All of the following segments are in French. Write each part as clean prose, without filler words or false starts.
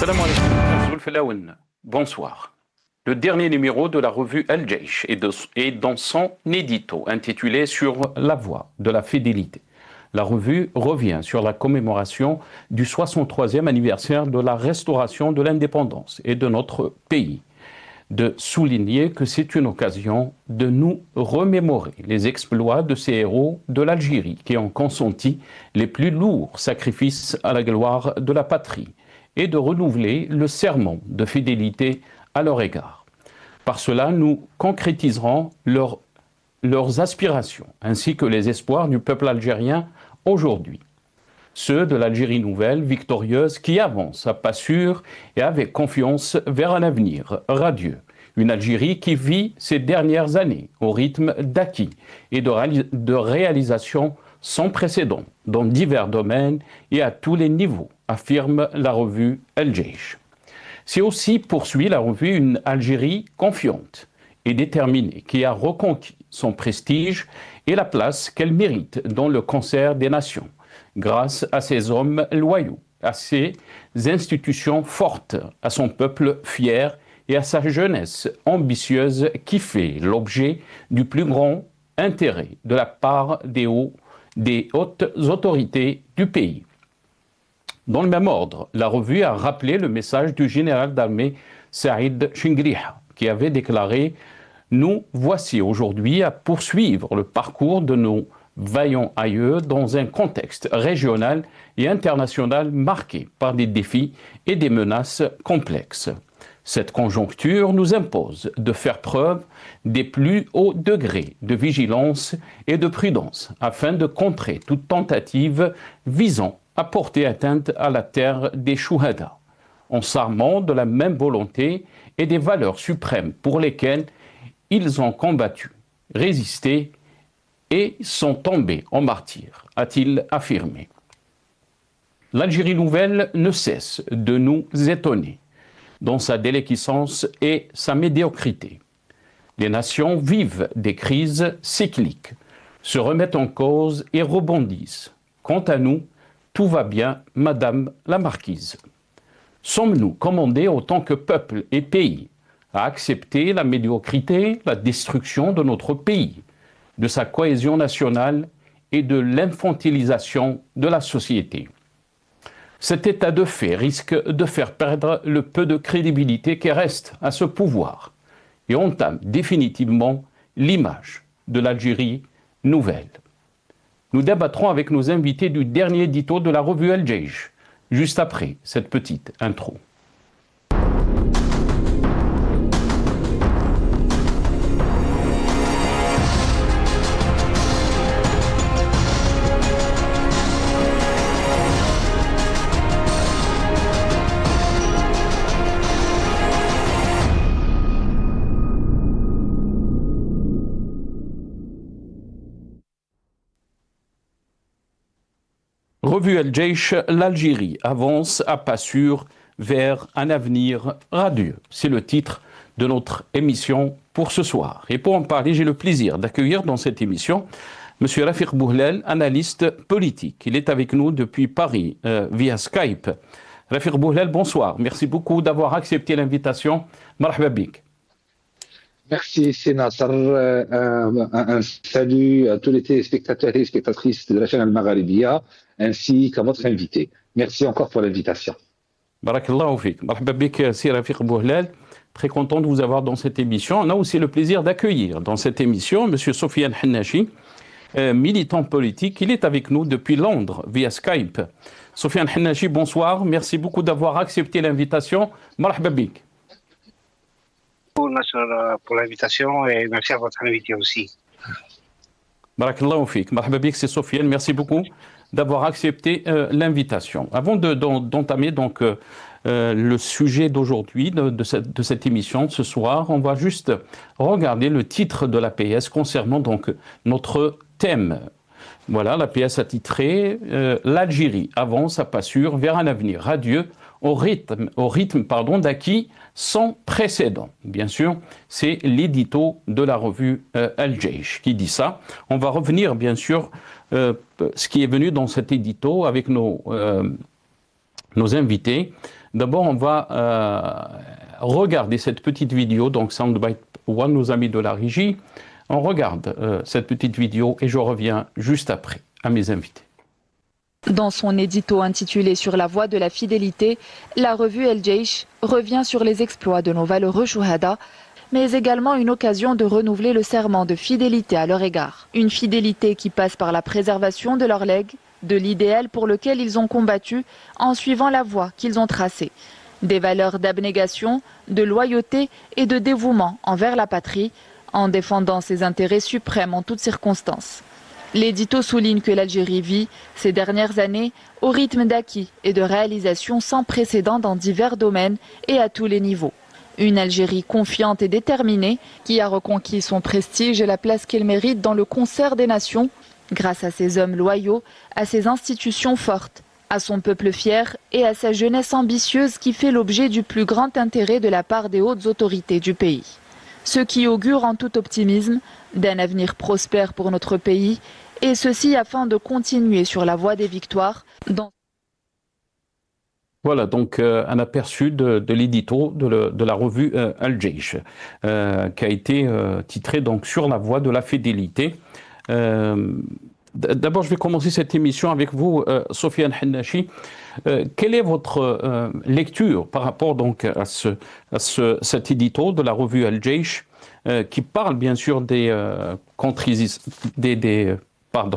Salam alaikum, Abdul Felaoun. Bonsoir. Le dernier numéro de la revue Al-Jaish est dans son édito intitulé Sur la voie de la fidélité. La revue revient sur la commémoration du 63e anniversaire de la restauration de l'indépendance et de notre pays, de souligner que c'est une occasion de nous remémorer les exploits de ces héros de l'Algérie qui ont consenti les plus lourds sacrifices à la gloire de la patrie et de renouveler le serment de fidélité à leur égard. Par cela, nous concrétiserons leurs aspirations ainsi que les espoirs du peuple algérien aujourd'hui. Ceux de l'Algérie nouvelle, victorieuse, qui avance à pas sûrs et avec confiance vers un avenir radieux. Une Algérie qui vit ces dernières années au rythme d'acquis et de réalisations sans précédent dans divers domaines et à tous les niveaux, affirme la revue Al-Jaish. C'est aussi, poursuit la revue, une Algérie confiante et déterminée qui a reconquis son prestige et la place qu'elle mérite dans le concert des nations, grâce à ses hommes loyaux, à ses institutions fortes, à son peuple fier et à sa jeunesse ambitieuse qui fait l'objet du plus grand intérêt de la part des hautes autorités du pays. Dans le même ordre, la revue a rappelé le message du général d'armée Saïd Chingriha, qui avait déclaré « Nous voici aujourd'hui à poursuivre le parcours de nos vaillants aïeux dans un contexte régional et international marqué par des défis et des menaces complexes. Cette conjoncture nous impose de faire preuve des plus hauts degrés de vigilance et de prudence afin de contrer toute tentative visant à porter atteinte à la terre des Chouhada, en s'armant de la même volonté et des valeurs suprêmes pour lesquelles ils ont combattu, résisté et sont tombés en martyrs, a-t-il affirmé. L'Algérie nouvelle ne cesse de nous étonner dans sa déliquescence et sa médiocrité. Les nations vivent des crises cycliques, se remettent en cause et rebondissent. Quant à nous, tout va bien, Madame la Marquise. Sommes-nous commandés autant que peuple et pays à accepter la médiocrité, la destruction de notre pays, de sa cohésion nationale et de l'infantilisation de la société? Cet état de fait risque de faire perdre le peu de crédibilité qui reste à ce pouvoir et entame définitivement l'image de l'Algérie nouvelle. Nous débattrons avec nos invités du dernier édito de la revue Al-Jaish, juste après cette petite intro. Revue Al-Jaish, l'Algérie avance à pas sûrs vers un avenir radieux. C'est le titre de notre émission pour ce soir. Et pour en parler, j'ai le plaisir d'accueillir dans cette émission M. Rafiq Bouhlel, analyste politique. Il est avec nous depuis Paris via Skype. Rafiq Bouhlel, bonsoir. Merci beaucoup d'avoir accepté l'invitation. Marhaba bik. Merci Sénateur. Un salut à tous les téléspectateurs et téléspectatrices de la chaîne Al-Magharibia, ainsi qu'à votre invité. Merci encore pour l'invitation. Barakallahu fik. Marhaba bik, si Rafiq Bouhlel. Très content de vous avoir dans cette émission. On a aussi le plaisir d'accueillir dans cette émission M. Sofiane Hannachi, militant politique. Il est avec nous depuis Londres via Skype. Sofiane Hannachi, bonsoir. Merci beaucoup d'avoir accepté l'invitation. Marhaba bik. Pour l'invitation et merci à votre invité aussi. Barakallahu fik. Marhaba bik, c'est Sofiane. Merci beaucoup d'avoir accepté l'invitation. Avant d'entamer donc le sujet d'aujourd'hui, de cette émission de ce soir, on va juste regarder le titre de l'APS concernant donc notre thème. Voilà, l'APS a titré l'Algérie avance à pas sûrs vers un avenir radieux au rythme d'acquis sans précédent. Bien sûr, c'est l'édito de la revue Al-Jaish qui dit ça. On va revenir, bien sûr, ce qui est venu dans cet édito avec nos invités. D'abord, on va regarder cette petite vidéo, donc Soundbite One, nos amis de la régie. On regarde cette petite vidéo et je reviens juste après à mes invités. Dans son édito intitulé Sur la voie de la fidélité, la revue El Jaish revient sur les exploits de nos valeureux Chouhada, mais également une occasion de renouveler le serment de fidélité à leur égard. Une fidélité qui passe par la préservation de leur legs, de l'idéal pour lequel ils ont combattu en suivant la voie qu'ils ont tracée. Des valeurs d'abnégation, de loyauté et de dévouement envers la patrie, en défendant ses intérêts suprêmes en toutes circonstances. L'édito souligne que l'Algérie vit, ces dernières années, au rythme d'acquis et de réalisations sans précédent dans divers domaines et à tous les niveaux. Une Algérie confiante et déterminée qui a reconquis son prestige et la place qu'elle mérite dans le concert des nations, grâce à ses hommes loyaux, à ses institutions fortes, à son peuple fier et à sa jeunesse ambitieuse qui fait l'objet du plus grand intérêt de la part des hautes autorités du pays. Ce qui augure en tout optimisme d'un avenir prospère pour notre pays, et ceci afin de continuer sur la voie des victoires. Voilà donc un aperçu de l'édito de la revue Al Jaish, qui a été titré donc Sur la voie de la fidélité. D'abord, je vais commencer cette émission avec vous, Sofiane Hennachi. Quelle est votre lecture par rapport donc à cet édito de la revue Al Jaish, qui parle bien sûr des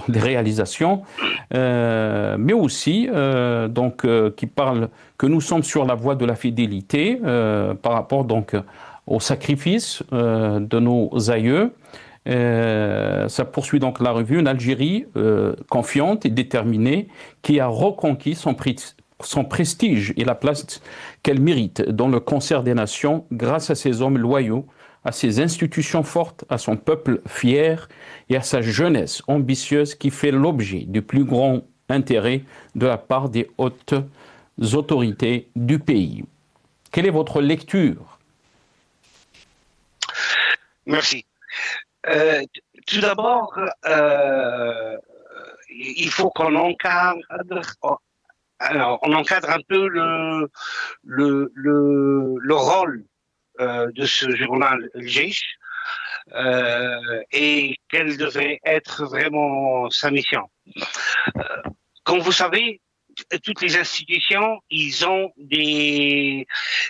réalisations, mais aussi qui parle que nous sommes sur la voie de la fidélité par rapport donc au sacrifice de nos aïeux. Ça poursuit donc la revue, une Algérie confiante et déterminée qui a reconquis son prestige et la place qu'elle mérite dans le concert des nations grâce à ses hommes loyaux, à ses institutions fortes, à son peuple fier et à sa jeunesse ambitieuse qui fait l'objet du plus grand intérêt de la part des hautes autorités du pays. Quelle est votre lecture? Merci. Tout d'abord, il faut qu'on encadre, on encadre un peu le rôle de ce journal El Jaish et quelle devrait être vraiment sa mission. Comme vous savez, toutes les institutions, ils ont des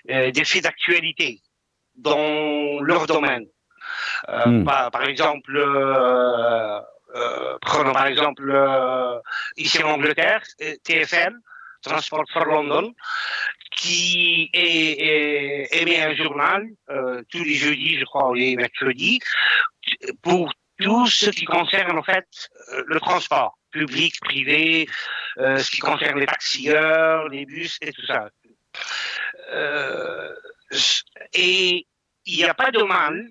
faits d'actualité dans leur domaine. Par exemple, prenons par exemple ici en Angleterre, TFL, Transport for London, qui émet un journal tous les jeudis, je crois, ou les mercredis, pour tout ce qui concerne en fait le transport public, privé, ce qui concerne les taxieurs, les bus et tout ça. Et il n'y a pas de mal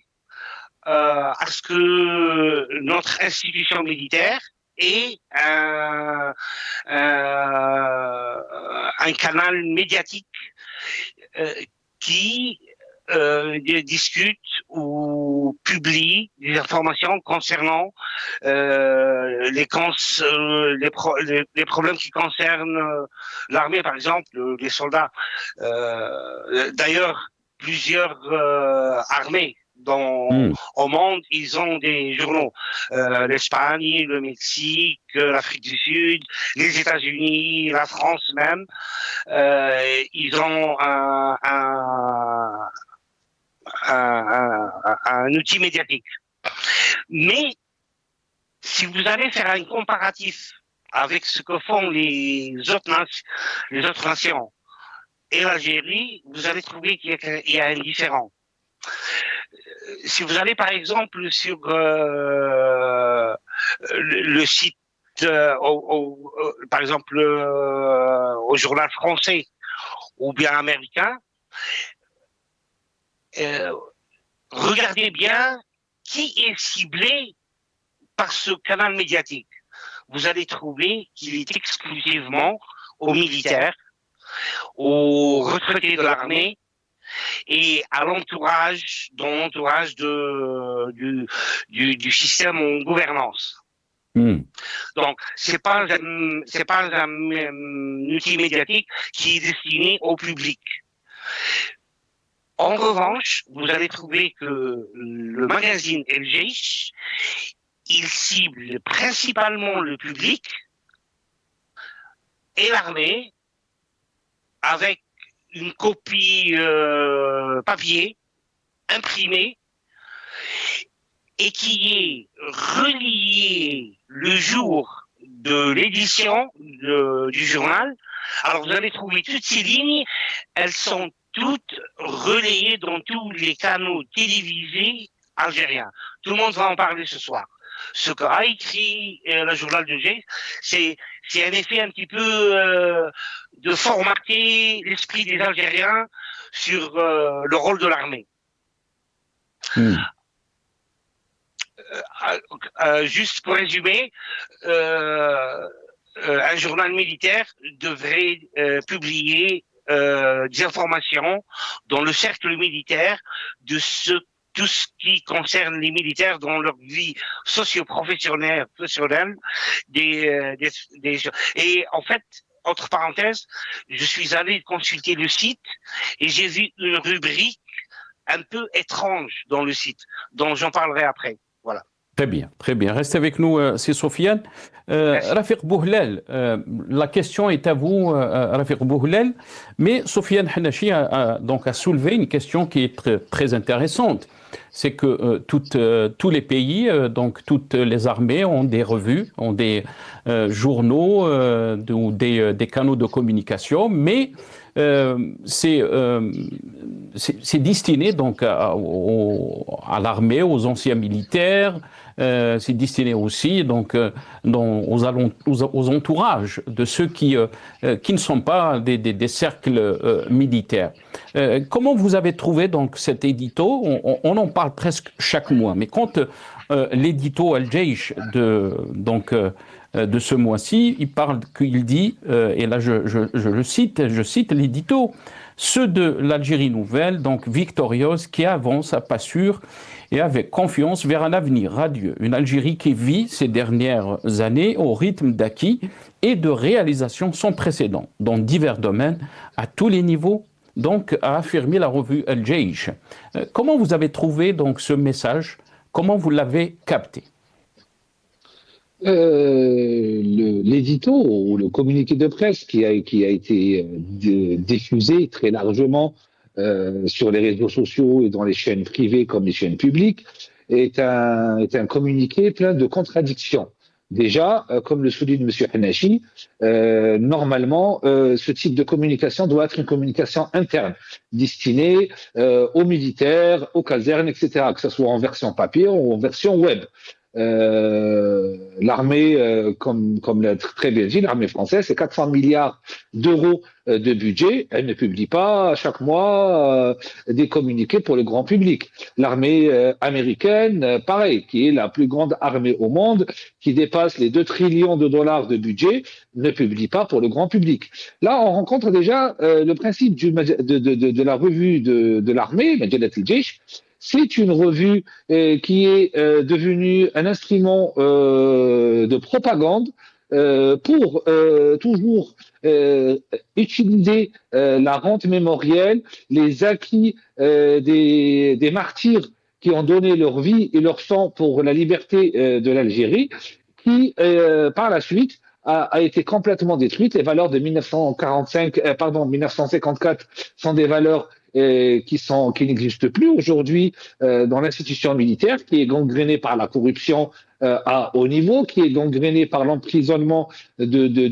à ce que notre institution militaire ait un canal médiatique qui discute ou publie des informations concernant les problèmes qui concernent l'armée, par exemple, les soldats. D'ailleurs, plusieurs armées au monde, ils ont des journaux. L'Espagne, le Mexique, l'Afrique du Sud, les États-Unis, la France même. Ils ont un outil médiatique. Mais si vous allez faire un comparatif avec ce que font les autres nations et l'Algérie, vous allez trouver qu'il y a un différent. Si vous allez par exemple sur le site, par exemple au journal français ou bien américain, regardez bien qui est ciblé par ce canal médiatique. Vous allez trouver qu'il est exclusivement aux militaires, aux retraités de l'armée, et à l'entourage, du système en gouvernance. Donc, c'est pas un outil médiatique qui est destiné au public. En revanche, vous allez trouver que le magazine El Jaish, il cible principalement le public et l'armée avec une copie papier imprimée et qui est reliée le jour de l'édition du journal. Alors vous allez trouver toutes ces lignes, elles sont toutes relayées dans tous les canaux télévisés algériens. Tout le monde va en parler ce soir. Ce qu'a écrit le journal de Jaish, c'est un effet un petit peu de formater l'esprit des Algériens sur le rôle de l'armée. Juste pour résumer, un journal militaire devrait publier des informations dans le cercle militaire de tout ce qui concerne les militaires dans leur vie socio-professionnelle, et en fait, entre parenthèses, je suis allé consulter le site et j'ai vu une rubrique un peu étrange dans le site, dont j'en parlerai après. Voilà. Très bien, très bien. Restez avec nous, c'est Sofiane. Rafiq Bouhlel, la question est à vous, Rafiq Bouhlel, mais Sofiane Hanachi a soulevé une question qui est très, très intéressante. C'est que tous les pays, donc toutes les armées ont des revues, ont des journaux ou des canaux de communication, mais c'est destiné donc à l'armée, aux anciens militaires. C'est destiné aussi donc aux entourages de ceux qui ne sont pas des cercles militaires. Comment vous avez trouvé donc cet édito? On en parle presque chaque mois, mais quand l'édito Al Jaish de ce mois-ci, il dit, et là je cite l'édito, ceux de l'Algérie nouvelle, donc victorieuse, qui avance à pas sûr et avec confiance vers un avenir radieux. Une Algérie qui vit ces dernières années au rythme d'acquis et de réalisations sans précédent dans divers domaines, à tous les niveaux, donc a affirmé la revue Al Jaish. Comment vous avez trouvé donc ce message? Comment vous l'avez capté? L'édito ou le communiqué de presse qui a été diffusé très largement sur les réseaux sociaux et dans les chaînes privées comme les chaînes publiques est un communiqué plein de contradictions. Déjà, comme le souligne M. Hanachi, normalement, ce type de communication doit être une communication interne, destinée aux militaires, aux casernes, etc., que ce soit en version papier ou en version web. L'armée, comme l'a très bien dit, l'armée française, c'est 400 milliards d'euros de budget. Elle ne publie pas chaque mois des communiqués pour le grand public. L'armée américaine, pareil, qui est la plus grande armée au monde, qui dépasse les 2 trillions de dollars de budget, ne publie pas pour le grand public. Là, on rencontre déjà le principe de la revue de l'armée, Majalat Al Jaish. C'est une revue qui est devenue un instrument de propagande pour toujours utiliser la rente mémorielle, les acquis des martyrs qui ont donné leur vie et leur sang pour la liberté de l'Algérie, qui par la suite a été complètement détruite. Les valeurs de 1954 sont des valeurs qui n'existent plus aujourd'hui dans l'institution militaire, qui est gangrénée par la corruption à haut niveau, qui est gangrénée par l'emprisonnement de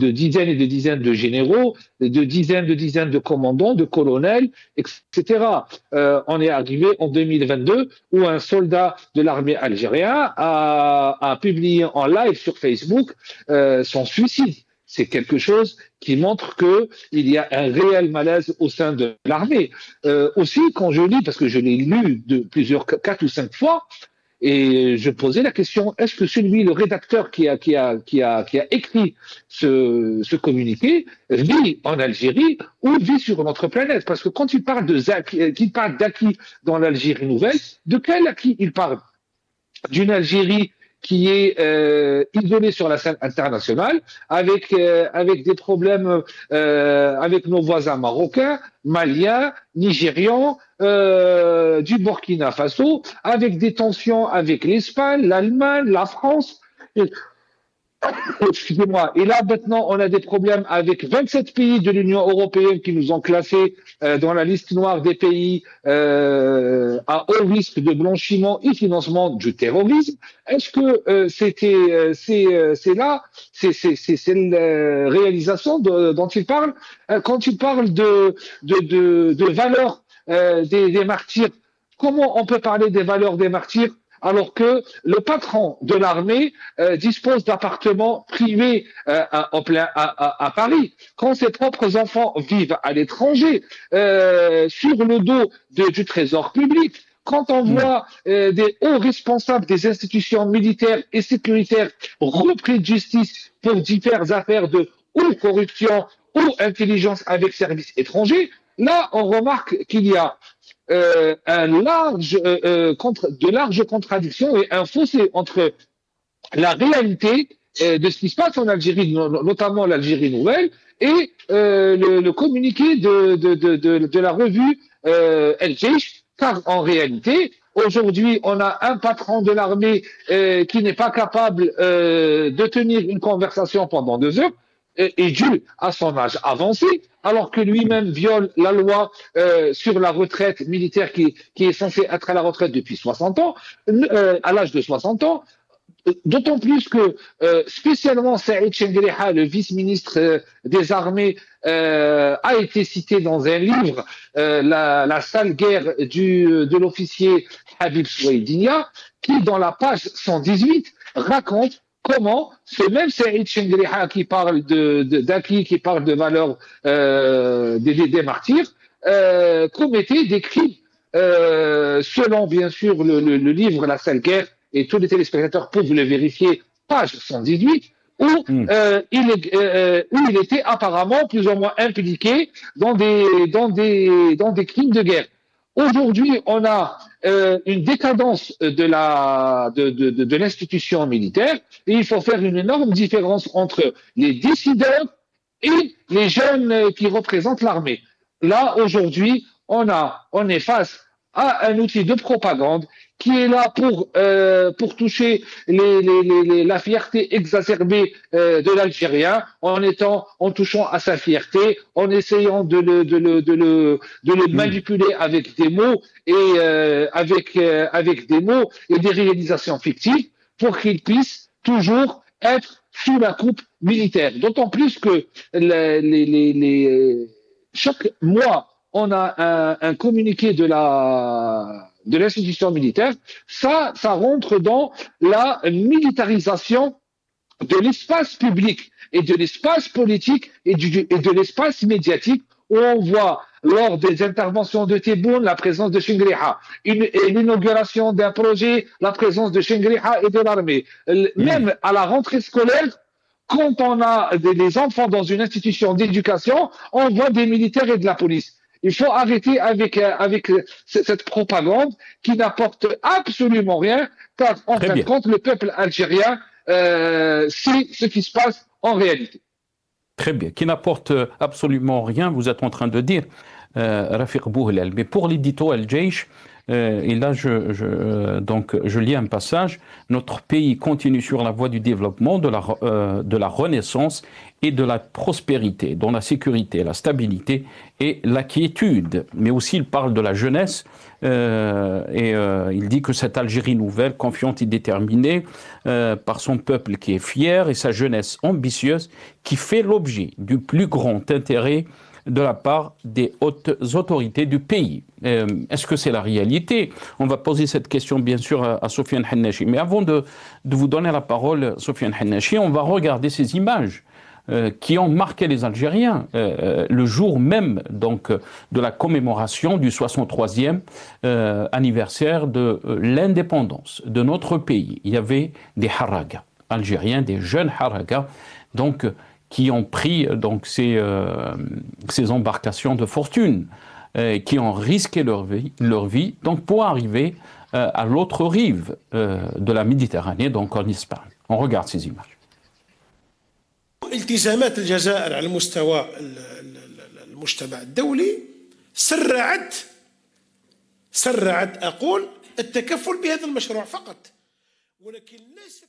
dizaines et de dizaines de généraux, de dizaines de commandants, de colonels, etc. On est arrivé en 2022 où un soldat de l'armée algérienne a publié en live sur Facebook son suicide. C'est quelque chose qui montre qu'il y a un réel malaise au sein de l'armée. Aussi, quand je lis, parce que je l'ai lu de 4 ou 5 fois, et je posais la question, est-ce que le rédacteur qui a écrit ce communiqué vit en Algérie ou vit sur notre planète? Parce que quand il parle d'acquis dans l'Algérie nouvelle, de quel acquis il parle? D'une Algérie qui est isolé sur la scène internationale, avec des problèmes avec nos voisins marocains, maliens, nigérians, du Burkina Faso, avec des tensions avec l'Espagne, l'Allemagne, la France. Excusez-moi. Et là, maintenant, on a des problèmes avec 27 pays de l'Union européenne qui nous ont classés dans la liste noire des pays à haut risque de blanchiment et financement du terrorisme. Est-ce que c'est la réalisation dont il parle quand il parle de valeurs des martyrs? Comment on peut parler des valeurs des martyrs alors que le patron de l'armée dispose d'appartements privés à Paris, quand ses propres enfants vivent à l'étranger, sur le dos du trésor public, quand on voit des hauts responsables des institutions militaires et sécuritaires repris de justice pour diverses affaires de ou corruption ou intelligence avec services étrangers, là on remarque qu'il y a de larges contradictions et un fossé entre la réalité de ce qui se passe en Algérie, notamment l'Algérie nouvelle, et le communiqué de la revue El Jaish, car en réalité, aujourd'hui, on a un patron de l'armée qui n'est pas capable de tenir une conversation pendant 2 heures, est dû à son âge avancé, alors que lui-même viole la loi sur la retraite militaire qui est censée être à la retraite depuis 60 ans, à l'âge de 60 ans. D'autant plus que spécialement Saïd Chengueleha, le vice-ministre des armées, a été cité dans un livre, la sale guerre de l'officier Habib Souaidinia, qui dans la page 118 raconte comment ce même Saïd Chengueleha qui parle d'acquis, qui parle de valeurs des martyrs, commettait des crimes selon bien sûr le livre La sale guerre, et tous les téléspectateurs peuvent le vérifier, page 118, où il était apparemment plus ou moins impliqué dans des crimes de guerre. Aujourd'hui, on a une décadence de l'institution militaire et il faut faire une énorme différence entre les décideurs et les jeunes qui représentent l'armée. Là, aujourd'hui, on est face à un outil de propagande qui est là pour toucher la fierté exacerbée de l'Algérien en touchant à sa fierté, en essayant de le manipuler avec des mots et avec des mots et des réalisations fictives pour qu'il puisse toujours être sous la coupe militaire. D'autant plus que chaque mois on a un communiqué de l'institution militaire, ça rentre dans la militarisation de l'espace public et de l'espace politique et de l'espace médiatique, où on voit lors des interventions de Tebboune la présence de Chengueleha, l'inauguration d'un projet, la présence de Chengueleha et de l'armée. Même à la rentrée scolaire, quand on a des enfants dans une institution d'éducation, on voit des militaires et de la police. Il faut arrêter avec cette propagande qui n'apporte absolument rien, car en fin de compte, le peuple algérien, c'est ce qui se passe en réalité. Très bien, qui n'apporte absolument rien, vous êtes en train de dire, Rafiq Bouhlel. Mais pour l'édito El Jaish, et là donc je lis un passage, notre pays continue sur la voie du développement, de la renaissance et de la prospérité, dont la sécurité, la stabilité et la quiétude. Mais aussi il parle de la jeunesse il dit que cette Algérie nouvelle, confiante et déterminée par son peuple qui est fier et sa jeunesse ambitieuse, qui fait l'objet du plus grand intérêt de la part des hautes autorités du pays. Est-ce que c'est la réalité? On va poser cette question bien sûr à Sofiane Hannachi. Mais avant de vous donner la parole, Sofiane Hannachi, on va regarder ces images qui ont marqué les Algériens le jour même donc, de la commémoration du 63e anniversaire de l'indépendance de notre pays. Il y avait des haragas algériens, des jeunes haragas, donc qui ont pris donc, ces embarcations de fortune, qui ont risqué leur vie donc, pour arriver à l'autre rive de la Méditerranée, donc en Espagne. On regarde ces images. التزامات الجزائر على مستوى المجتمع الدولي سرعت أقول التكفل بهذا المشروع فقط ولكن ليست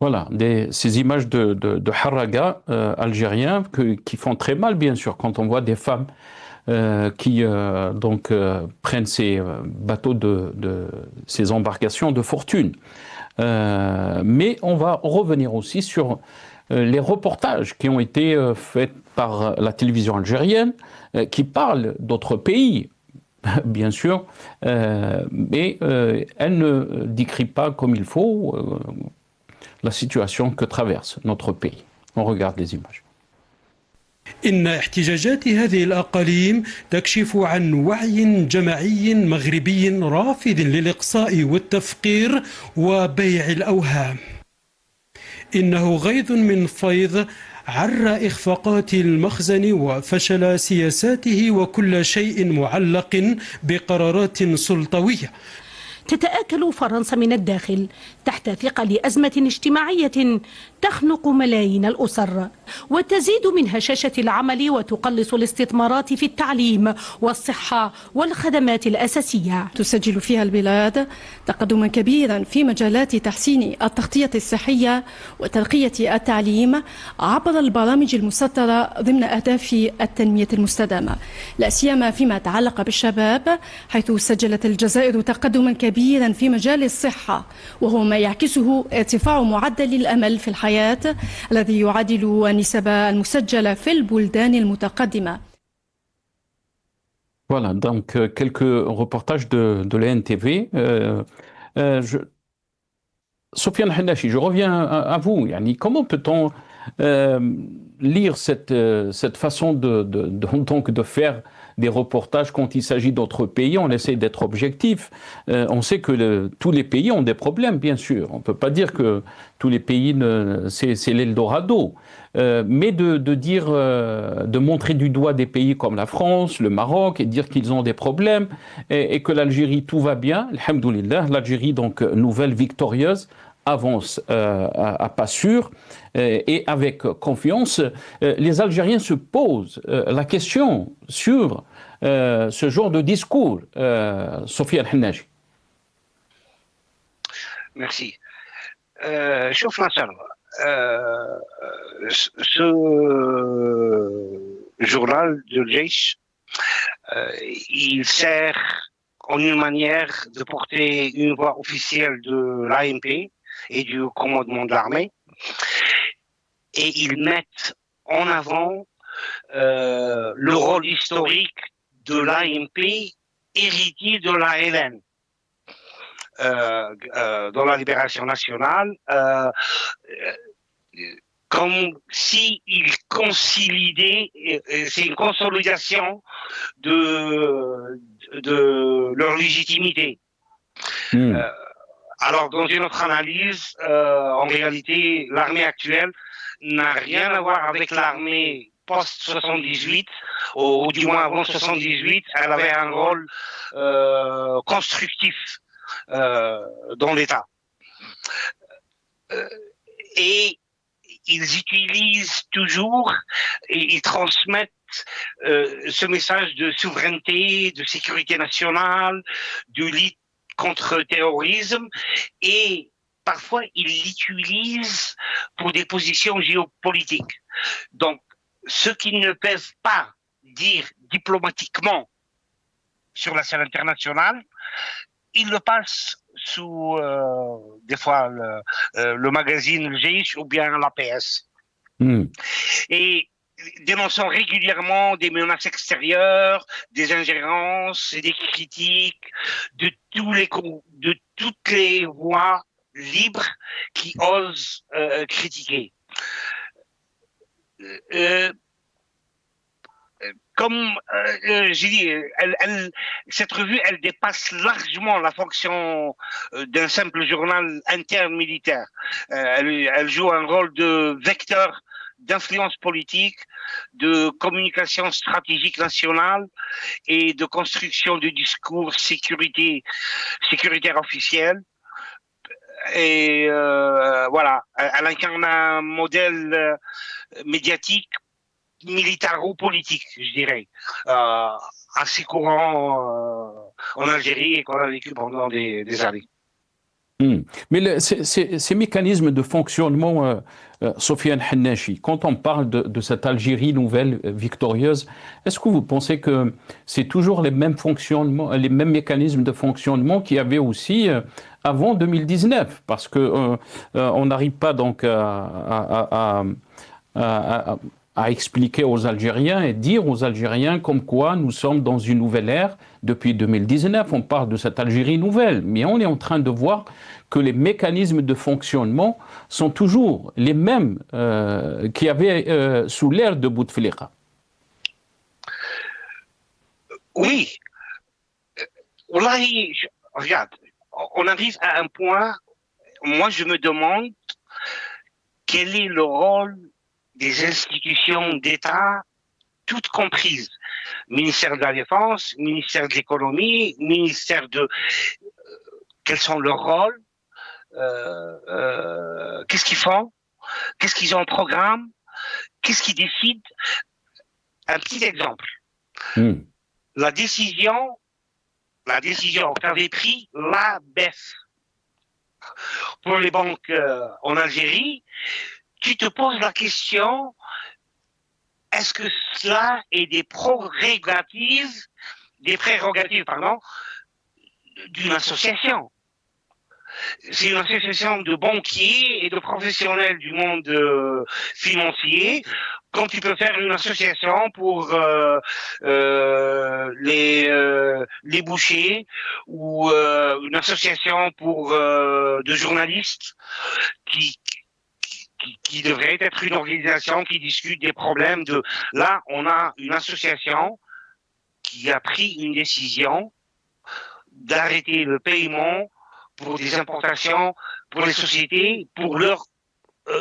Voilà, ces images de haraga algériens qui font très mal, bien sûr, quand on voit des femmes qui prennent ces bateaux ces embarcations de fortune. Mais on va revenir aussi sur les reportages qui ont été faits par la télévision algérienne, qui parlent d'autres pays, bien sûr, mais elle ne décrit pas comme il faut la situation que traverse notre pays. On regarde les images. إن احتجاجات هذه الأقاليم تكشف عن وعي جماعي مغربي رافض للإقصاء والتفقير وبيع الأوهام. إنه غيظ من فيض عرى إخفاقات المخزن وفشل سياساته وكل شيء معلق بقرارات سلطوية. تتآكل فرنسا من الداخل تحت ثقل أزمة اجتماعية تخنق ملايين الأسر وتزيد من هشاشة العمل وتقلص الاستثمارات في التعليم والصحة والخدمات الأساسية. تسجل فيها البلاد تقدما كبيرا في مجالات تحسين التغطية الصحية وترقية التعليم عبر البرامج المسطرة ضمن أهداف التنمية المستدامة، لا سيما فيما يتعلق بالشباب، حيث سجلت الجزائر تقدما كبيرا في مجال الصحة، وهو ما يعكسه ارتفاع معدل الأمل في الحياة الذي يعادل النسب المسجلة في البلدان المتقدمة. Voilà, donc quelques reportages de l'ANTV. Sofiane Hannachi, je reviens à vous. Yani, comment peut-on lire cette façon de faire des reportages quand il s'agit d'autres pays? On essaie d'être objectif. On sait que tous les pays ont des problèmes, bien sûr. On ne peut pas dire que tous les pays, c'est l'Eldorado. Mais de montrer du doigt des pays comme la France, le Maroc, et dire qu'ils ont des problèmes, et que l'Algérie, tout va bien, alhamdoulilah, l'Algérie, donc nouvelle victorieuse, avance à pas sûr et avec confiance. Les Algériens se posent la question sur ce genre de discours. Sofiane Hannachi. Merci. شوف ناصر ce journal de Jaish il sert en une manière de porter une voix officielle de l'ANP et du commandement de l'armée, et ils mettent en avant le rôle historique de l'ANP héritier de la LN dans la libération nationale, comme s'ils consolidaient, c'est une consolidation de leur légitimité. Alors, dans une autre analyse, en réalité, l'armée actuelle n'a rien à voir avec l'armée post-78, ou du moins avant 78, elle avait un rôle constructif dans l'État. Et ils utilisent toujours et ils transmettent ce message de souveraineté, de sécurité nationale, de lutte contre le terrorisme, et parfois ils l'utilisent pour des positions géopolitiques. Donc, ce qu'ils ne peuvent pas dire diplomatiquement sur la scène internationale, ils le passent sous, des fois, le magazine Le Jaish ou bien l'APS. Et dénonçant régulièrement des menaces extérieures, des ingérences et des critiques de toutes les voix libres qui osent critiquer. Comme j'ai dit, cette revue, elle dépasse largement la fonction d'un simple journal interne militaire. Elle joue un rôle de vecteur d'influence politique, de communication stratégique nationale et de construction de discours sécuritaire officiel. Et voilà, elle incarne un modèle médiatique militaro-politique, je dirais, assez courant en Algérie et qu'on a vécu pendant des années. Mais ces mécanismes de fonctionnement, Sofiane Hannachi, quand on parle de cette Algérie nouvelle, victorieuse, est-ce que vous pensez que c'est toujours les mêmes fonctionnements, les mêmes mécanismes de fonctionnement qu'il y avait aussi avant 2019? Parce que on n'arrive pas donc à expliquer aux Algériens et dire aux Algériens comme quoi nous sommes dans une nouvelle ère depuis 2019. On parle de cette Algérie nouvelle, mais on est en train de voir que les mécanismes de fonctionnement sont toujours les mêmes qu'il y avait sous l'ère de Bouteflika. Oui. Wallahi, regarde, on arrive à un point, moi je me demande quel est le rôle des institutions d'État, toutes comprises. Ministère de la Défense, ministère de l'Économie, ministère de... Quels sont leurs rôles? Qu'est-ce qu'ils font? Qu'est-ce qu'ils ont en programme? Qu'est-ce qu'ils décident? Un petit exemple. La décision qu'avait prise l'ABEF pour les banques en Algérie, tu te poses la question, est-ce que cela est des prérogatives, d'une association? C'est une association de banquiers et de professionnels du monde financier, comme tu peux faire une association pour les bouchers ou une association pour de journalistes qui devrait être une organisation qui discute des problèmes de... Là, on a une association qui a pris une décision d'arrêter le paiement pour des importations, pour les sociétés, pour leurs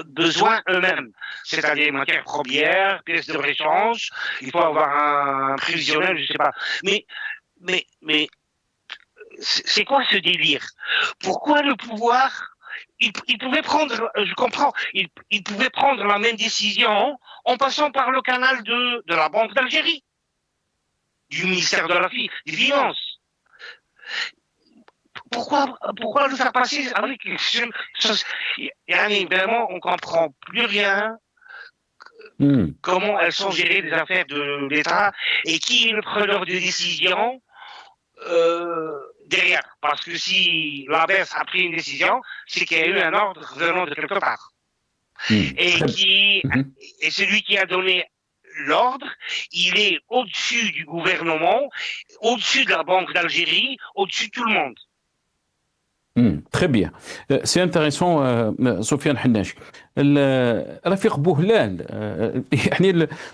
besoins eux-mêmes. C'est-à-dire matières premières, pièces de réchange, il faut avoir un prévisionnel, je sais pas. Mais c'est quoi ce délire? Pourquoi le pouvoir... Il pouvait prendre, je comprends, il pouvait prendre la même décision en passant par le canal de la Banque d'Algérie, du ministère de des Finances. Pourquoi le faire passer avec... Vraiment, on ne comprend plus rien. Comment elles sont gérées les affaires de l'État et qui est le preneur de décision derrière. Parce que si l'ABEF a pris une décision, c'est qu'il y a eu un ordre venant de quelque part. Et celui qui a donné l'ordre, il est au-dessus du gouvernement, au-dessus de la Banque d'Algérie, au-dessus de tout le monde. Très bien. C'est intéressant, Sofiane Hannachi. Rafiq Bouhlal,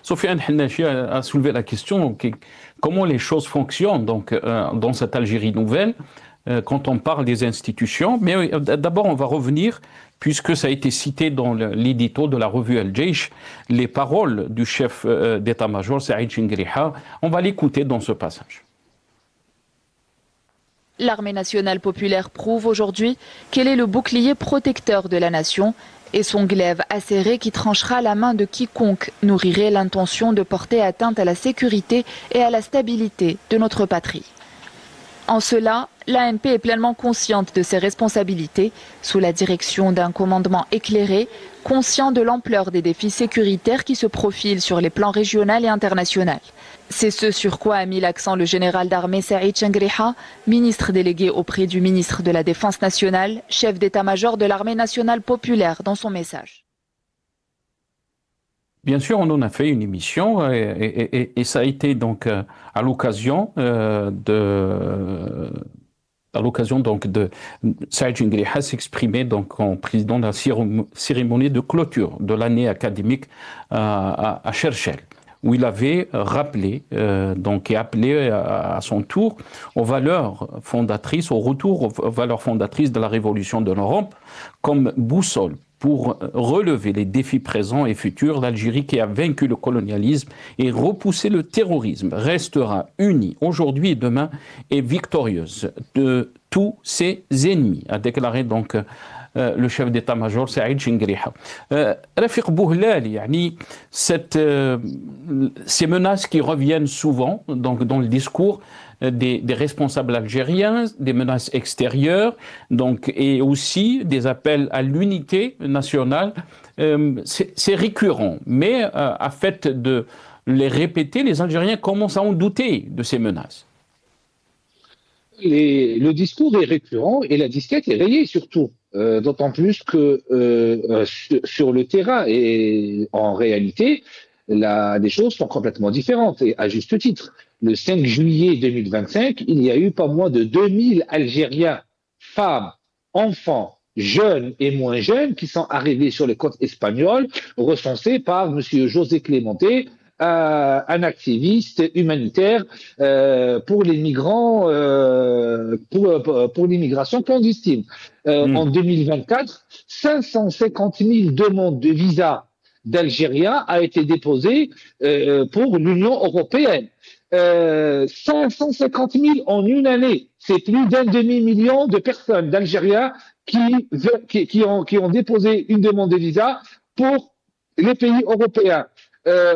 Sofiane Hannachi a soulevé la question comment les choses fonctionnent donc, dans cette Algérie nouvelle quand on parle des institutions. Mais d'abord, on va revenir, puisque ça a été cité dans l'édito de la revue Al-Jaish, les paroles du chef d'état-major, Saïd Chingriha. On va l'écouter dans ce passage. L'armée nationale populaire prouve aujourd'hui qu'elle est le bouclier protecteur de la nation et son glaive acéré qui tranchera la main de quiconque nourrirait l'intention de porter atteinte à la sécurité et à la stabilité de notre patrie. En cela, l'ANP est pleinement consciente de ses responsabilités, sous la direction d'un commandement éclairé, conscient de l'ampleur des défis sécuritaires qui se profilent sur les plans régional et international. C'est ce sur quoi a mis l'accent le général d'armée Saïd Chingriha, ministre délégué auprès du ministre de la Défense nationale, chef d'état-major de l'armée nationale populaire dans son message. Bien sûr, on en a fait une émission et ça a été donc à l'occasion de Saïd Ginghriha s'exprimer donc en président de la cérémonie de clôture de l'année académique à Cherchell, où il avait rappelé donc et appelé à son tour aux valeurs fondatrices, au retour aux valeurs fondatrices de la révolution de l'Europe comme boussole pour relever les défis présents et futurs. L'Algérie, qui a vaincu le colonialisme et repoussé le terrorisme, restera unie aujourd'hui et demain et victorieuse de tous ses ennemis, a déclaré donc le chef d'état-major Saïd Ginghriha. Rafiq Bouhlali, ces menaces qui reviennent souvent donc, dans le discours des responsables algériens, des menaces extérieures, donc, et aussi des appels à l'unité nationale, c'est récurrent. Mais à fait de les répéter, les Algériens commencent à en douter de ces menaces. Le discours est récurrent et la disquette est rayée surtout. D'autant plus que sur le terrain et en réalité, les choses sont complètement différentes et à juste titre. Le 5 juillet 2025, il y a eu pas moins de 2000 Algériens, femmes, enfants, jeunes et moins jeunes qui sont arrivés sur les côtes espagnoles, recensés par M. José Clemente, un activiste humanitaire pour les migrants, pour l'immigration clandestine. En 2024, 550 000 demandes de visa d'Algériens a été déposées pour l'Union européenne. 550 000 en une année, c'est plus d'un demi-million de personnes, d'Algériens qui ont déposé une demande de visa pour les pays européens.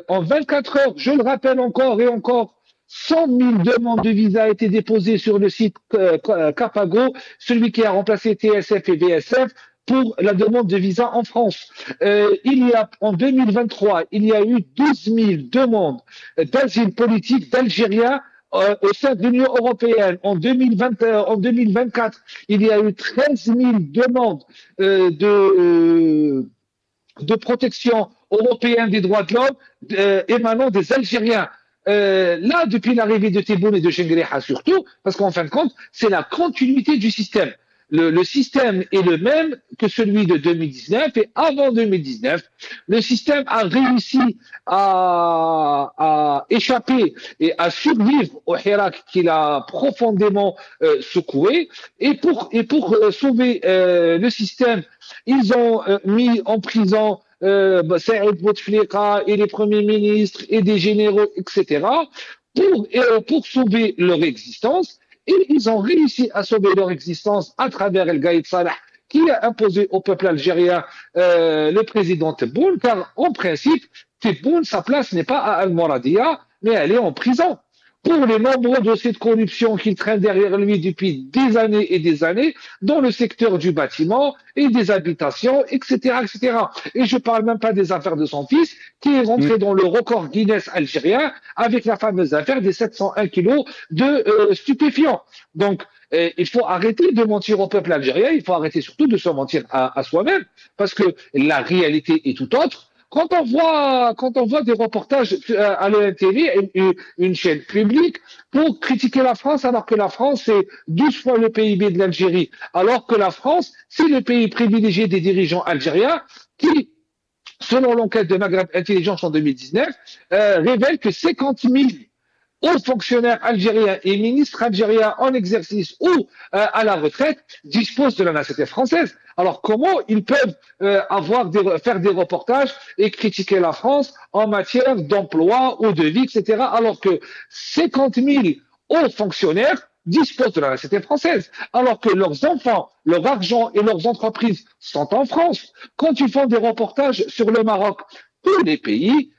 En 24 heures, je le rappelle encore et encore, 100 000 demandes de visa ont été déposées sur le site Capago, celui qui a remplacé TSF et VSF, pour la demande de visa en France. En 2023, il y a eu 12 000 demandes d'asile politique d'Algériens au sein de l'Union européenne. En 2024, il y a eu 13 000 demandes de protection européenne des droits de l'homme émanant des Algériens. Là, depuis l'arrivée de Tebboune et de Ginghriha surtout, parce qu'en fin de compte, c'est la continuité du système. Le système est le même que celui de 2019 et avant 2019, le système a réussi à échapper et à survivre au Hirak qu'il a profondément secoué. Et pour sauver le système, ils ont mis en prison Saïd Bouteflika et les premiers ministres et des généraux, etc., pour sauver leur existence. Et ils ont réussi à sauver leur existence à travers El Gaïd Salah, qui a imposé au peuple algérien le président Tebboune, car en principe, Tebboune, sa place n'est pas à Al-Mouradia, mais elle est en prison. Pour les nombreux dossiers de corruption qu'il traîne derrière lui depuis des années et des années, dans le secteur du bâtiment et des habitations, etc., etc. Et je parle même pas des affaires de son fils, qui est rentré dans le record Guinness algérien avec la fameuse affaire des 701 kilos de stupéfiants. Donc, il faut arrêter de mentir au peuple algérien, il faut arrêter surtout de se mentir à soi-même, parce que la réalité est tout autre. Quand on voit des reportages à l'ONTV, une chaîne publique, pour critiquer la France, alors que la France c'est 12 fois le PIB de l'Algérie, alors que la France c'est le pays privilégié des dirigeants algériens qui, selon l'enquête de Maghreb Intelligence en 2019, révèle que 50 000 hauts fonctionnaires algériens et ministres algériens en exercice ou à la retraite disposent de la nationalité française. Alors comment ils peuvent faire des reportages et critiquer la France en matière d'emploi ou de vie, etc., alors que 50 000 hauts fonctionnaires disposent de la nationalité française, alors que leurs enfants, leur argent et leurs entreprises sont en France. Quand ils font des reportages sur le Maroc, tous les pays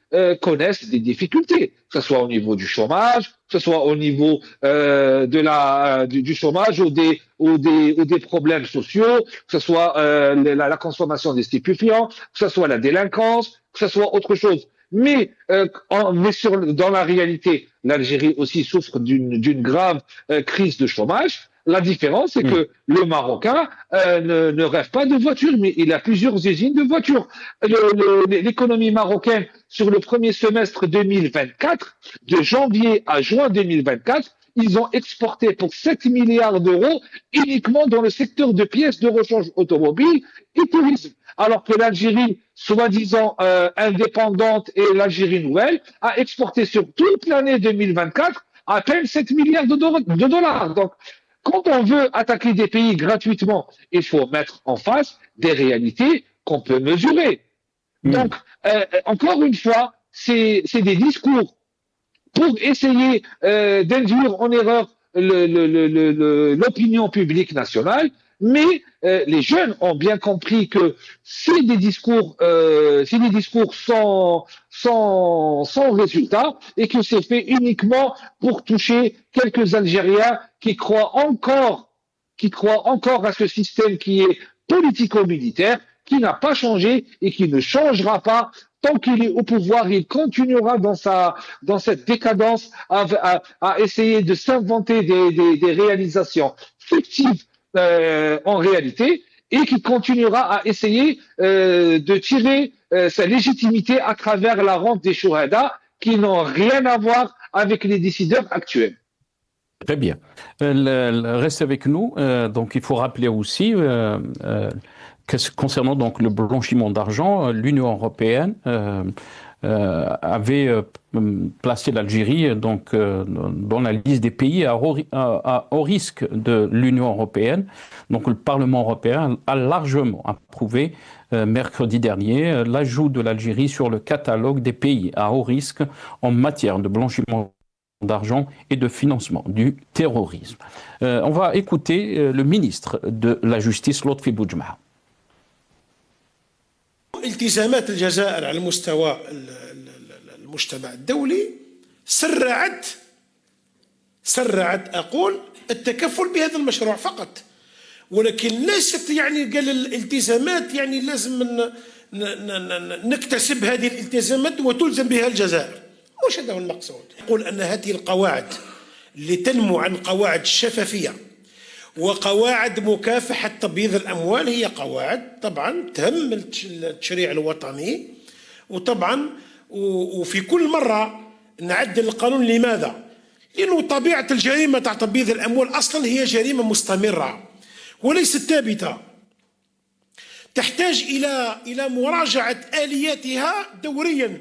connaissent des difficultés, que ce soit au niveau du chômage, que ce soit au niveau du chômage ou des problèmes sociaux, que ce soit la consommation des stupéfiants, que ce soit la délinquance, que ce soit autre chose. Mais dans la réalité, l'Algérie aussi souffre d'une grave crise de chômage, La différence, c'est que le Marocain ne rêve pas de voiture, mais il a plusieurs usines de voitures. L'économie marocaine, sur le premier semestre 2024, de janvier à juin 2024, ils ont exporté pour 7 milliards d'euros uniquement dans le secteur de pièces de rechange automobile et tourisme. Alors que l'Algérie, soi-disant indépendante, et l'Algérie nouvelle, a exporté sur toute l'année 2024 à peine 7 milliards de dollars. Donc, quand on veut attaquer des pays gratuitement, il faut mettre en face des réalités qu'on peut mesurer. Donc, encore une fois, c'est des discours pour essayer d'induire en erreur l'opinion publique nationale, mais les jeunes ont bien compris que c'est des discours sans résultat et que c'est fait uniquement pour toucher quelques Algériens qui croient encore à ce système qui est politico-militaire, qui n'a pas changé et qui ne changera pas. Tant qu'il est au pouvoir, il continuera dans cette décadence à essayer de s'inventer des réalisations fictives en réalité, et qui continuera à essayer de tirer sa légitimité à travers la rente des chouhada qui n'ont rien à voir avec les décideurs actuels. Très bien. Reste avec nous. Donc, il faut rappeler aussi concernant donc le blanchiment d'argent, l'Union européenne avait placé l'Algérie donc dans la liste des pays au risque de l'Union européenne. Donc le Parlement européen a largement approuvé mercredi dernier l'ajout de l'Algérie sur le catalogue des pays à haut risque en matière de blanchiment d'argent et de financement du terrorisme. On va écouter le ministre de la Justice, Lotfi Boudjma. التزامات الجزائر على مستوى المجتمع الدولي سرعت أقول التكفل بهذا المشروع فقط، ولكن ليست يعني قال الالتزامات يعني لازم نكتسب هذه الالتزامات وتلزم بها الجزائر، مش هذا هو المقصود. يقول أن هذه القواعد اللي تنمو عن قواعد الشفافية وقواعد مكافحة تبييض الأموال هي قواعد طبعا تهم التشريع الوطني، وطبعا وفي كل مرة نعدل القانون. لماذا؟ لأنه طبيعة الجريمة تاع تبييض الأموال أصلا هي جريمة مستمرة وليست ثابتة، تحتاج إلى مراجعة آلياتها دوريا.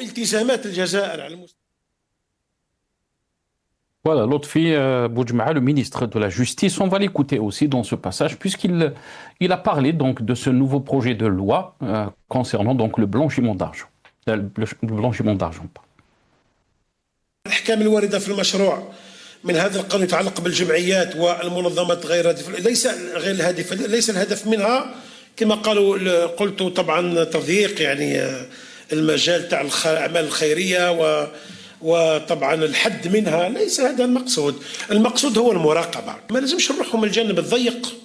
التزامات الجزائر على المستوى. Voilà, Lotfi Boudjma, le ministre de la Justice, on va l'écouter aussi dans ce passage, puisqu'il a parlé donc de ce nouveau projet de loi concernant donc le blanchiment d'argent. الأحكام الواردة في المشروع من هذا القانون يتعلق بالجمعيات والمنظمات غير الهادفة، ليس الهدف منها كما قلت طبعا تضييق يعني المجال تاع الأعمال الخيرية وطبعا الحد منها، ليس هذا المقصود. المقصود هو المراقبة. ما لازمش نروحوا من الجانب الضيق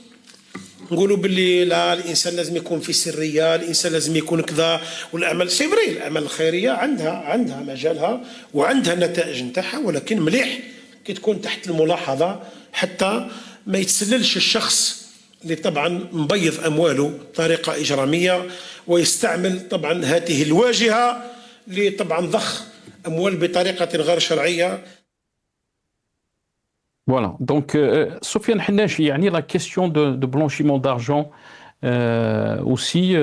نقولوا باللي لا الإنسان لازم يكون في سرية، الإنسان لازم يكون كذا، والأعمال سيفري الأعمال الخيرية عندها مجالها وعندها النتائج نتاعها، ولكن مليح كي تكون تحت الملاحظة حتى ما يتسللش الشخص اللي طبعا مبيض أمواله بطريقة إجرامية ويستعمل طبعا هذه الواجهة اللي طبعا ضخ أموال بطريقة غير شرعية. Voilà, donc Sofiane Hennechi, yani la question de blanchiment d'argent aussi,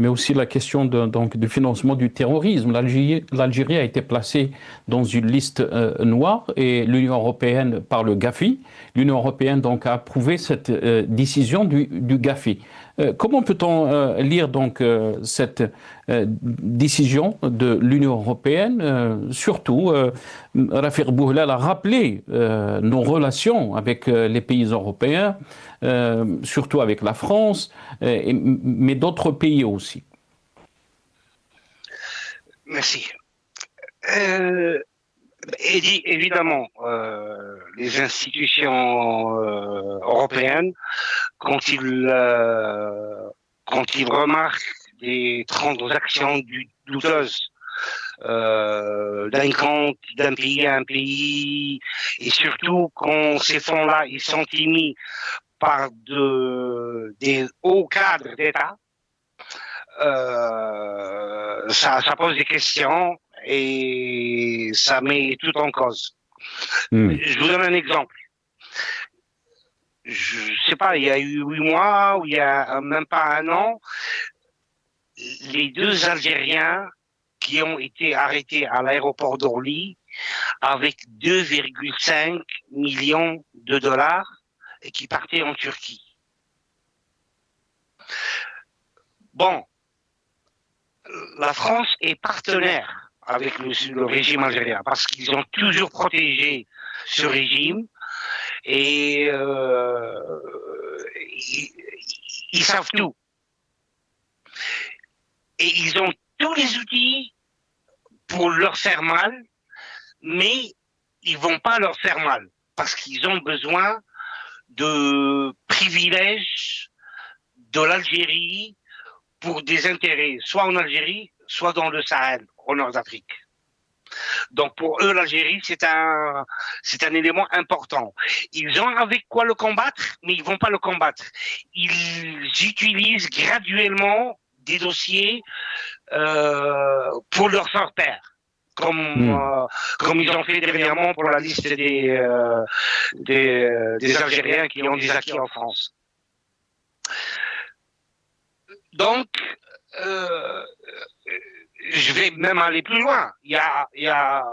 mais aussi la question donc, du financement du terrorisme. L'Algérie a été placée dans une liste noire et l'Union européenne par le GAFI. L'Union européenne donc a approuvé cette décision du GAFI. Comment peut-on lire donc cette décision de l'Union européenne? Surtout, Rafik Bouhlal a rappelé nos relations avec les pays européens, surtout avec la France, mais d'autres pays aussi. Merci. Évidemment, les institutions européennes, quand ils remarquent des transactions douteuses d'un compte d'un pays à un pays, et surtout quand ces fonds-là ils sont émis par des hauts cadres d'État, ça pose des questions et ça met tout en cause. Je vous donne un exemple. Je sais pas, il y a eu 8 mois ou il y a même pas un an, les 2 Algériens qui ont été arrêtés à l'aéroport d'Orly avec 2,5 millions de dollars et qui partaient en Turquie. Bon, la France est partenaire avec le régime algérien parce qu'ils ont toujours protégé ce régime et ils savent tout. Et ils ont tous les outils pour leur faire mal, mais ils vont pas leur faire mal parce qu'ils ont besoin de privilèges de l'Algérie pour des intérêts, soit en Algérie, soit dans le Sahel, au nord d'Afrique. Donc pour eux, l'Algérie, c'est un élément important. Ils ont avec quoi le combattre, mais ils vont pas le combattre. Ils utilisent graduellement des dossiers pour leur faire taire. Comme ils ont fait dernièrement pour la liste des Algériens qui ont des acquis en France. Donc, je vais même aller plus loin. Il y a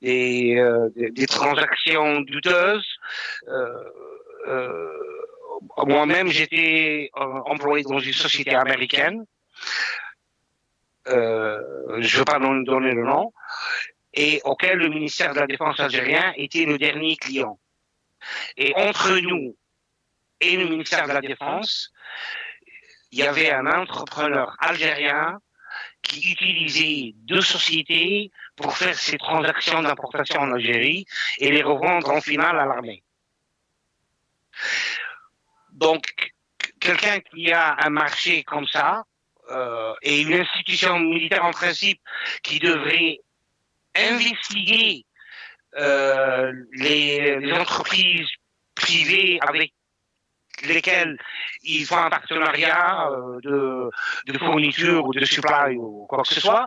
des transactions douteuses. Moi-même, j'étais employé dans une société américaine. Je ne veux pas donner le nom, et auquel le ministère de la Défense algérien était le dernier client. Et entre nous et le ministère de la Défense, il y avait un entrepreneur algérien qui utilisait 2 sociétés pour faire ses transactions d'importation en Algérie et les revendre en finale à l'armée. Donc, quelqu'un qui a un marché comme ça, et une institution militaire en principe qui devrait investiguer les entreprises privées avec lesquelles ils font un partenariat de fourniture ou de supply ou quoi que ce soit,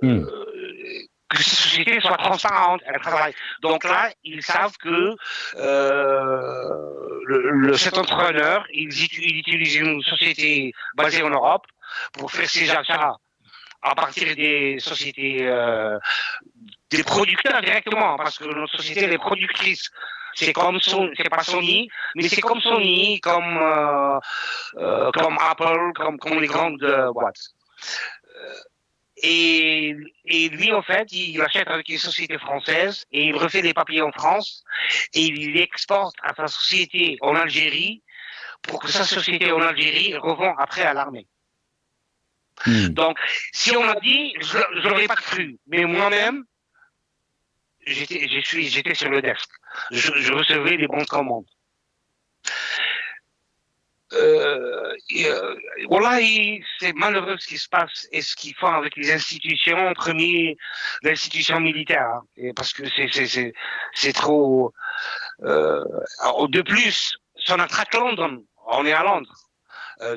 que ces sociétés soient transparentes, elles travaillent. Donc là, ils savent que cet entrepreneur, il utilise une société basée en Europe pour faire ses achats à partir des sociétés, des producteurs directement, parce que notre société, elle est productrice. C'est comme c'est pas Sony, mais c'est comme Sony, comme Apple, comme les grandes boîtes. Et lui, en fait, il achète avec une société française et il refait des papiers en France et il exporte à sa société en Algérie pour que sa société en Algérie revend après à l'armée. Donc, si on m'a dit, je l'aurais pas cru, mais moi-même, j'étais sur le desk. Je recevais des bons de commande. Voilà, c'est malheureux ce qui se passe et ce qu'ils font avec les institutions, en premier l'institution militaire, hein, et parce que c'est trop. De plus, Sonatrach London, on est à Londres,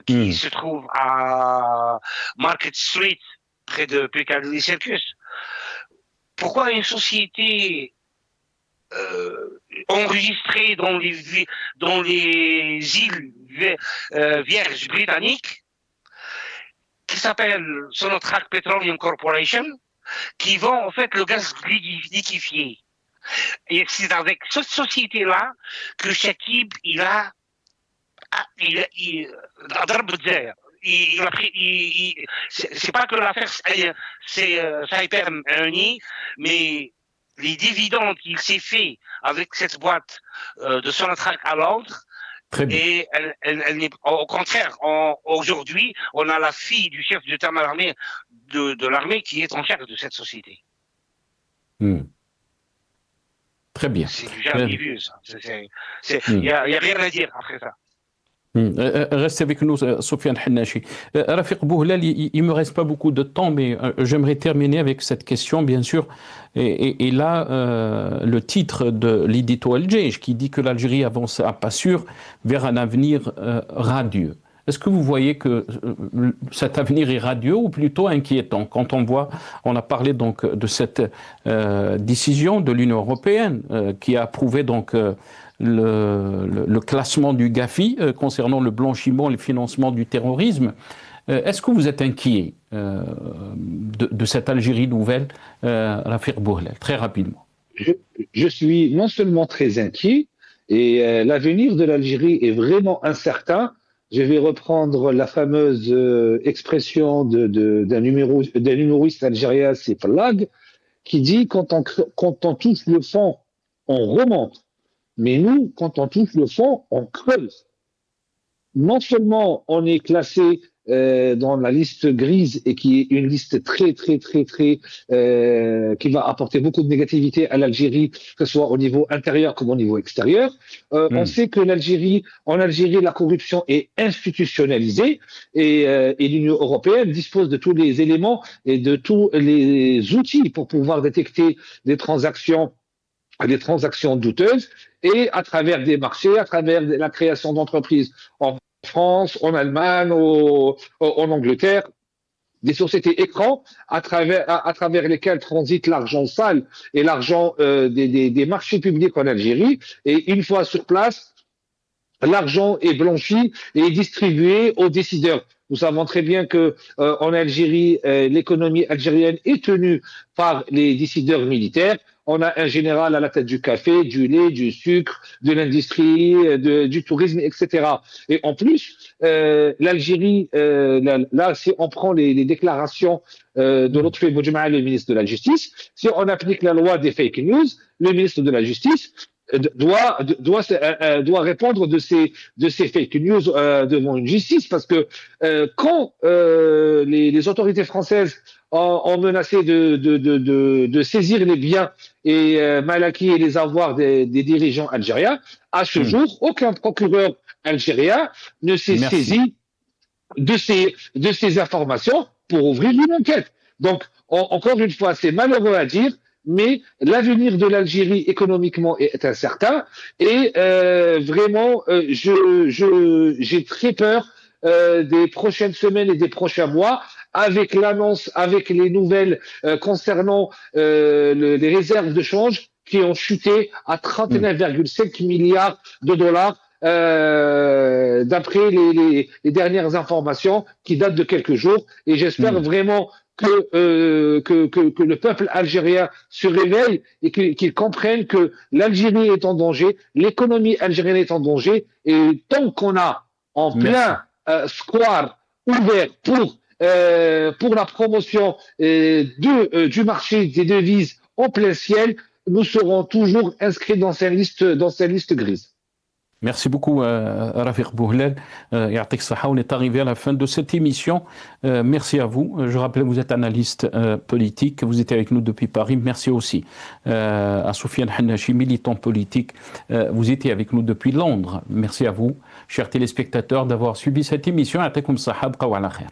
qui se trouve à Market Street, près de Piccadilly Circus. Pourquoi une société enregistrée dans les îles Vierges britanniques, qui s'appelle Sonatrach Petroleum Corporation, qui vend en fait le gaz liquéfié. Et c'est avec cette société-là que Chakib, il a pris, c'est pas que l'affaire, ça a été réuni, mais les dividendes qu'il s'est fait avec cette boîte de Sonatrach à Londres, et au contraire, aujourd'hui, on a la fille du chef d'état-major de l'armée qui est en charge de cette société. Très bien. C'est du jamais vu, ça. Il n'y a rien à dire après ça. Restez avec nous, Sofiane Hannachi. Rafiq Bouhlal, il ne me reste pas beaucoup de temps, mais j'aimerais terminer avec cette question, bien sûr. Et là, le titre de l'édito Al-Jaish qui dit que l'Algérie avance à pas sûr vers un avenir radieux. Est-ce que vous voyez que cet avenir est radieux ou plutôt inquiétant? Quand on a parlé donc de cette décision de l'Union européenne qui a approuvé donc le classement du GAFI concernant le blanchiment et le financement du terrorisme. Est-ce que vous êtes inquiet de cette Algérie nouvelle, Rafiq Bouhlal, très rapidement? Je suis non seulement très inquiet, et l'avenir de l'Algérie est vraiment incertain. Je vais reprendre la fameuse expression d'un humoriste algérien, c'est Flag, qui dit quand on touche le fond, on remonte. Mais nous, quand on touche le fond, on creuse. Non seulement on est classé dans la liste grise et qui est une liste très qui va apporter beaucoup de négativité à l'Algérie, que ce soit au niveau intérieur comme au niveau extérieur. On sait que en Algérie, la corruption est institutionnalisée et l'Union européenne dispose de tous les éléments et de tous les outils pour pouvoir détecter des transactions douteuses et à travers des marchés, à travers la création d'entreprises en France, en Allemagne, en Angleterre, des sociétés écrans à travers lesquelles transite l'argent sale et l'argent des marchés publics en Algérie. Et une fois sur place, l'argent est blanchi et distribué aux décideurs. Nous savons très bien que en Algérie, l'économie algérienne est tenue par les décideurs militaires. On a un général à la tête du café, du lait, du sucre, de l'industrie, du tourisme, etc. Et en plus, l'Algérie, là, si on prend les déclarations de Lotfi Boudjema'a, le ministre de la Justice, si on applique la loi des fake news, le ministre de la Justice doit répondre de ces fake news devant une justice, parce que quand les autorités françaises ont menacé de saisir les biens et mal acquis et les avoirs des dirigeants algériens, à ce jour, aucun procureur algérien ne s'est saisi de ces informations pour ouvrir une enquête. Donc, encore une fois, c'est malheureux à dire, mais l'avenir de l'Algérie économiquement est incertain et vraiment, j'ai très peur des prochaines semaines et des prochains mois, avec l'annonce, avec les nouvelles concernant les réserves de change qui ont chuté à 39,5 milliards de dollars d'après les dernières informations qui datent de quelques jours. Et j'espère vraiment que le peuple algérien se réveille et qu'il comprenne que l'Algérie est en danger, l'économie algérienne est en danger, et tant qu'on a en plein square ouvert pour la promotion du marché des devises en plein ciel, nous serons toujours inscrits dans ces listes grises. Merci beaucoup, Rafiq Bouhlal. Ya'tik Saha, on est arrivé à la fin de cette émission. Merci à vous. Je rappelle, vous êtes analyste politique. Vous étiez avec nous depuis Paris. Merci aussi à Sofiane Hannachi, militant politique. Vous étiez avec nous depuis Londres. Merci à vous, chers téléspectateurs, d'avoir suivi cette émission. Ya'tikum Saha, bqaw ala khair.